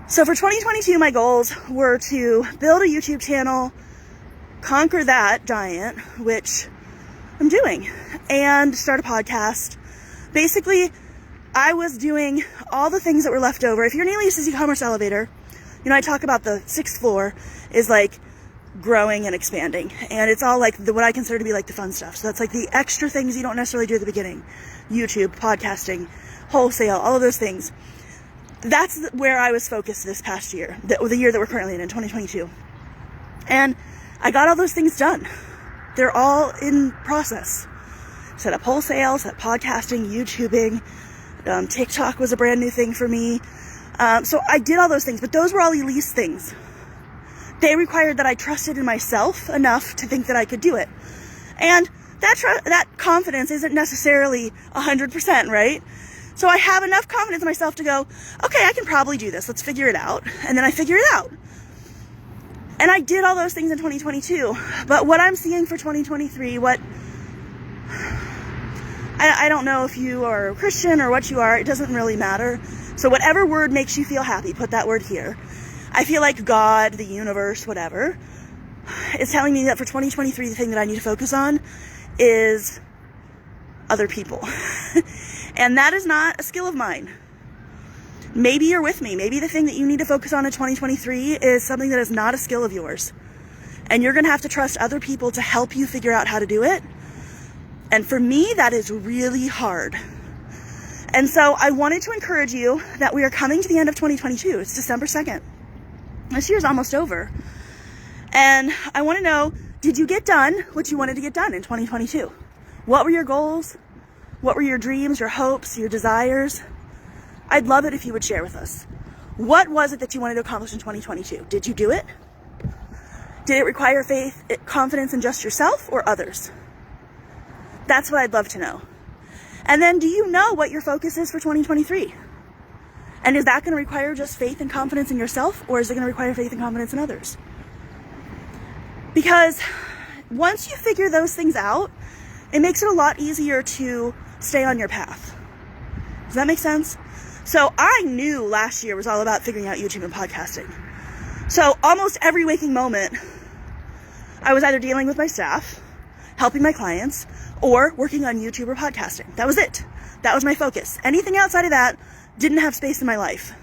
So for 2022, my goals were to build a YouTube channel, conquer that giant, which I'm doing, and start a podcast. Basically, I was doing all the things that were left over. If you're in Elise's e-commerce elevator, I talk about the 6th floor is like growing and expanding. And it's all like what I consider to be like the fun stuff. So that's like the extra things you don't necessarily do at the beginning. YouTube, podcasting, wholesale, all of those things. That's where I was focused this past year, the year that we're currently in 2022. And I got all those things done. They're all in process. Set up wholesale, set up podcasting, YouTubing. TikTok was a brand new thing for me. So I did all those things, but those were all Elise things. They required that I trusted in myself enough to think that I could do it. And that confidence isn't necessarily 100%, right? So I have enough confidence in myself to go, okay, I can probably do this. Let's figure it out. And then I figure it out. And I did all those things in 2022. But what I'm seeing for 2023, I don't know if you are a Christian or what you are. It doesn't really matter. So whatever word makes you feel happy, put that word here. I feel like God, the universe, whatever, is telling me that for 2023, the thing that I need to focus on is other people. And that is not a skill of mine. Maybe you're with me. Maybe the thing that you need to focus on in 2023 is something that is not a skill of yours. And you're going to have to trust other people to help you figure out how to do it. And for me, that is really hard. And so I wanted to encourage you that we are coming to the end of 2022. It's December 2nd. This year's almost over. And I want to know, did you get done what you wanted to get done in 2022? What were your goals? What were your dreams, your hopes, your desires? I'd love it if you would share with us. What was it that you wanted to accomplish in 2022? Did you do it? Did it require faith, confidence in just yourself or others? That's what I'd love to know. And then do you know what your focus is for 2023? And is that going to require just faith and confidence in yourself, or is it going to require faith and confidence in others? Because once you figure those things out, it makes it a lot easier to stay on your path. Does that make sense? So I knew last year was all about figuring out YouTube and podcasting. So almost every waking moment, I was either dealing with my staff, helping my clients, or working on YouTube or podcasting. That was it. That was my focus. Anything outside of that didn't have space in my life.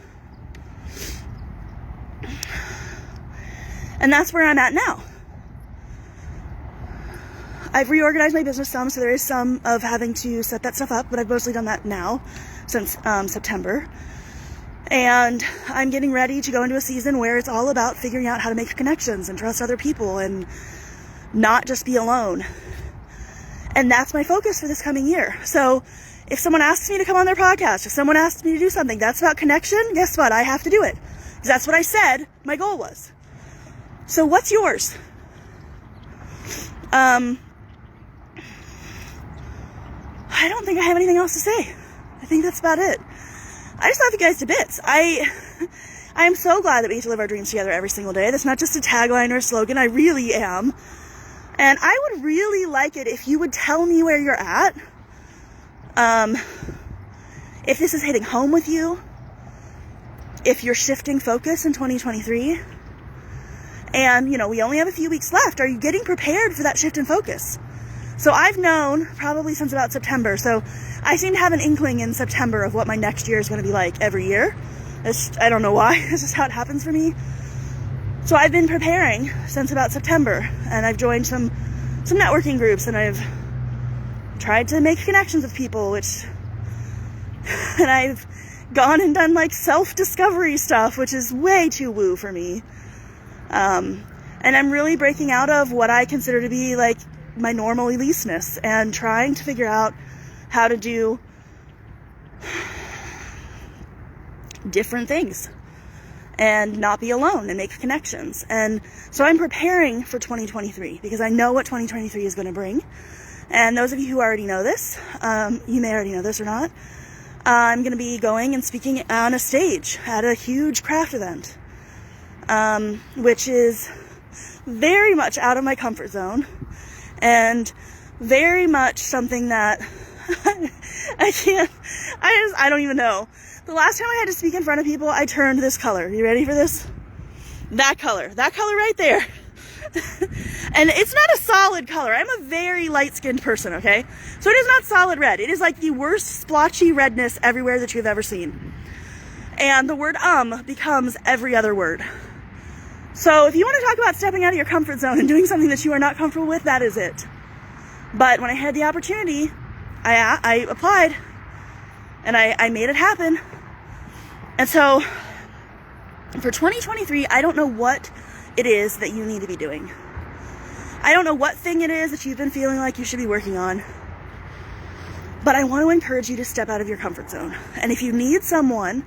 And that's where I'm at now. I've reorganized my business some, so there is some of having to set that stuff up, but I've mostly done that now since September. And I'm getting ready to go into a season where it's all about figuring out how to make connections and trust other people and not just be alone. And that's my focus for this coming year. So if someone asks me to come on their podcast, if someone asks me to do something that's about connection, guess what? I have to do it. Because that's what I said my goal was. So what's yours? I don't think I have anything else to say. I think that's about it. I just love you guys to bits. I am so glad that we get to live our dreams together every single day. That's not just a tagline or a slogan. I really am. And I would really like it if you would tell me where you're at. If this is hitting home with you. If you're shifting focus in 2023. And, we only have a few weeks left. Are you getting prepared for that shift in focus? So I've known probably since about September. So I seem to have an inkling in September of what my next year is going to be like every year. I don't know why. It's just how it happens for me. So I've been preparing since about September, and I've joined some networking groups, and I've tried to make connections with people, and I've gone and done like self-discovery stuff, which is way too woo for me. And I'm really breaking out of what I consider to be like my normal Elise-ness and trying to figure out how to do different things and not be alone and make connections. And so I'm preparing for 2023 because I know what 2023 is going to bring. And those of you who already know this, you may already know this or not, I'm going to be going and speaking on a stage at a huge craft event, which is very much out of my comfort zone and very much something that I don't even know. The last time I had to speak in front of people, I turned this color. You ready for this? That color right there. And it's not a solid color. I'm a very light-skinned person, okay? So it is not solid red. It is like the worst splotchy redness everywhere that you've ever seen. And the word becomes every other word. So if you want to talk about stepping out of your comfort zone and doing something that you are not comfortable with, that is it. But when I had the opportunity, I applied and I made it happen. And so for 2023, I don't know what it is that you need to be doing. I don't know what thing it is that you've been feeling like you should be working on. But I want to encourage you to step out of your comfort zone. And if you need someone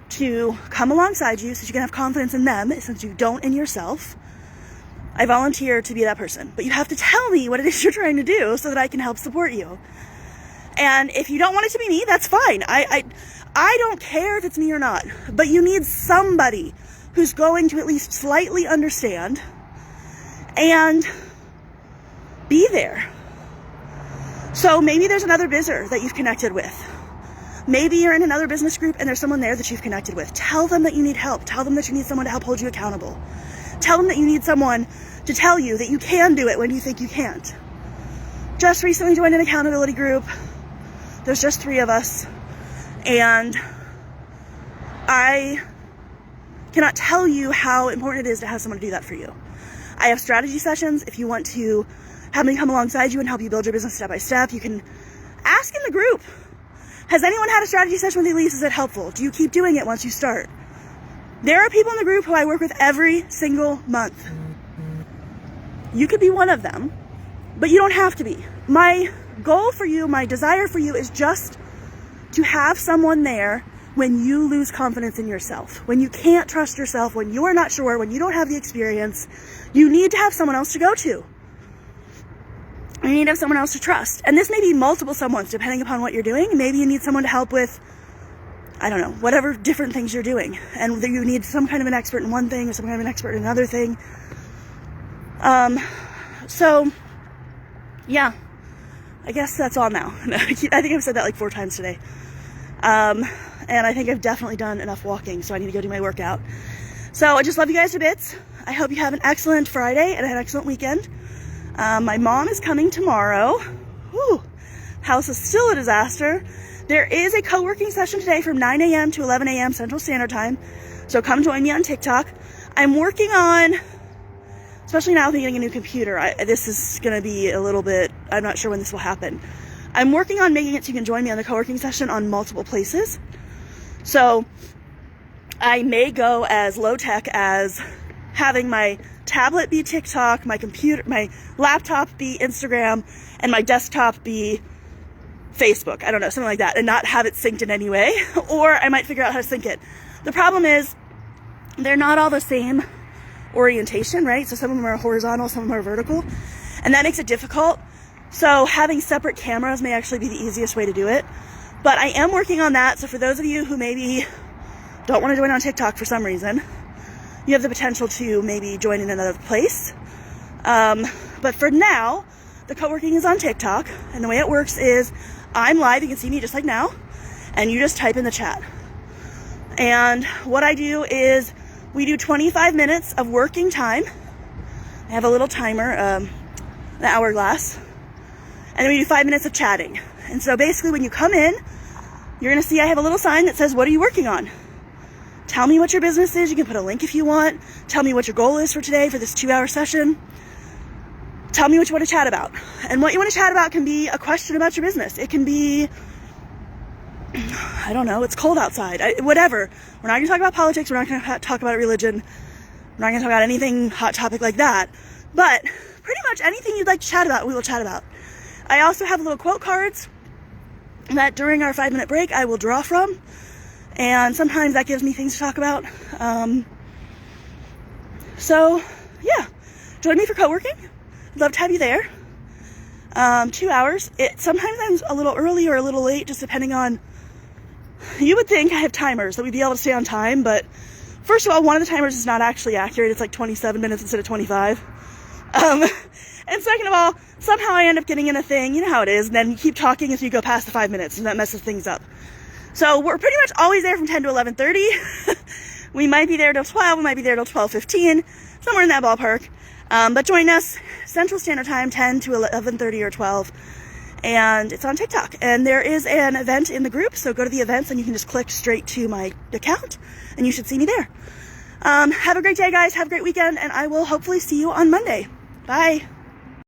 to come alongside you so you can have confidence in them, since you don't in yourself, I volunteer to be that person. But you have to tell me what it is you're trying to do so that I can help support you. And if you don't want it to be me, that's fine. I don't care if it's me or not. But you need somebody who's going to at least slightly understand and be there. So maybe there's another bizzer that you've connected with. Maybe you're in another business group and there's someone there that you've connected with. Tell them that you need help. Tell them that you need someone to help hold you accountable. Tell them that you need someone to tell you that you can do it when you think you can't. Just recently joined an accountability group. There's just 3 of us. And I cannot tell you how important it is to have someone to do that for you. I have strategy sessions. If you want to have me come alongside you and help you build your business step by step, you can ask in the group. Has anyone had a strategy session with Elise? Is it helpful? Do you keep doing it once you start? There are people in the group who I work with every single month. You could be one of them, but you don't have to be. My goal for you, my desire for you is just to have someone there when you lose confidence in yourself, when you can't trust yourself, when you are not sure, when you don't have the experience. You need to have someone else to go to. You need to have someone else to trust. And this may be multiple someones depending upon what you're doing. Maybe you need someone to help with, I don't know, whatever different things you're doing. And you need some kind of an expert in one thing or some kind of an expert in another thing. So, yeah, I guess that's all now. I think I've said that like 4 times today. And I think I've definitely done enough walking, so I need to go do my workout. So I just love you guys to bits. I hope you have an excellent Friday and an excellent weekend. My mom is coming tomorrow. Whew. House is still a disaster. There is a co-working session today from 9 a.m. to 11 a.m. Central Standard Time. So come join me on TikTok. I'm working on, especially now with me getting a new computer, this is going to be a little bit, I'm not sure when this will happen. I'm working on making it so you can join me on the co-working session on multiple places. So I may go as low tech as having my tablet be TikTok, my laptop be Instagram, and my desktop be Facebook. I don't know, something like that, and not have it synced in any way. Or I might figure out how to sync it. The problem is they're not all the same orientation, right? So some of them are horizontal, some of them are vertical, and that makes it difficult. So having separate cameras may actually be the easiest way to do it. But I am working on that. So for those of you who maybe don't want to join on TikTok for some reason, you have the potential to maybe join in another place. But for now, the co-working is on TikTok. And the way it works is I'm live. You can see me just like now. And you just type in the chat. And what I do is we do 25 minutes of working time. I have a little timer, an hourglass. And then we do 5 minutes of chatting. And so basically when you come in, you're going to see I have a little sign that says, what are you working on? Tell me what your business is. You can put a link if you want. Tell me what your goal is for today for this 2-hour session. Tell me what you want to chat about. And what you want to chat about can be a question about your business. It can be, I don't know, it's cold outside. Whatever. We're not going to talk about politics. We're not going to talk about religion. We're not going to talk about anything hot topic like that. But pretty much anything you'd like to chat about, we will chat about. I also have little quote cards that during our 5-minute break I will draw from. And sometimes that gives me things to talk about. So, yeah. Join me for co-working. I'd love to have you there. 2 hours. Sometimes I'm a little early or a little late, just depending on... You would think I have timers that we'd be able to stay on time, but first of all, one of the timers is not actually accurate. It's like 27 minutes instead of 25. And second of all, somehow I end up getting in a thing. You know how it is. And then you keep talking until you go past the 5 minutes, and that messes things up. So we're pretty much always there from 10 to 11:30. We might be there till 12, we might be there till 12:15, somewhere in that ballpark. But join us Central Standard Time, 10 to 11:30 or 12. And it's on TikTok. And there is an event in the group, so go to the events and you can just click straight to my account and you should see me there. Have a great day, guys. Have a great weekend, and I will hopefully see you on Monday. Bye.